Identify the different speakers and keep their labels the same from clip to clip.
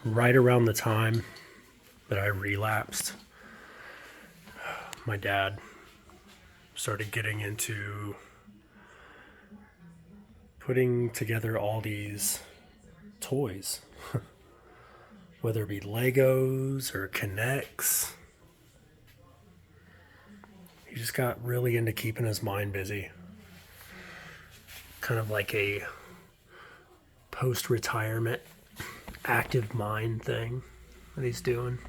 Speaker 1: right around the time that I relapsed, my dad started getting into putting together all these toys, whether it be Legos or Kinects. He just got really into keeping his mind busy. Kind of like a post-retirement active mind thing that he's doing.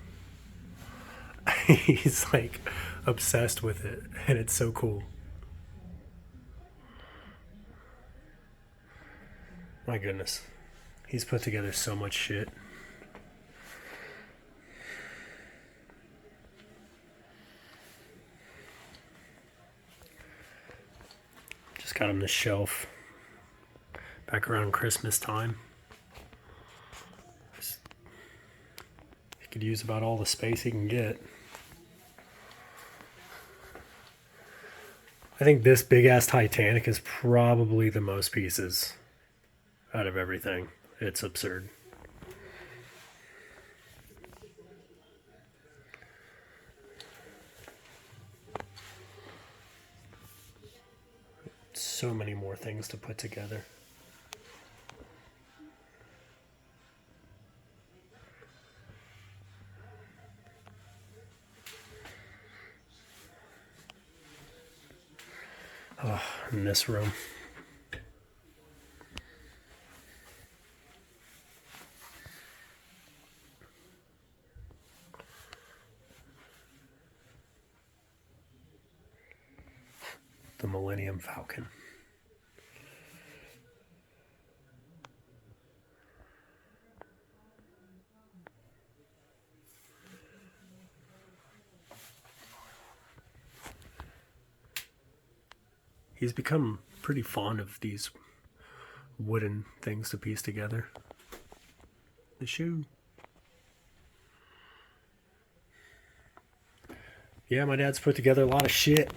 Speaker 1: He's like obsessed with it, and it's so cool. My goodness. He's put together so much shit. Just got him this shelf back around Christmas time. He could use about all the space he can get. I think this big ass Titanic is probably the most pieces out of everything. It's absurd. So many more things to put together. Oh, in this room. The Millennium Falcon. He's become pretty fond of these wooden things to piece together. The shoe. Yeah, my dad's put together a lot of shit.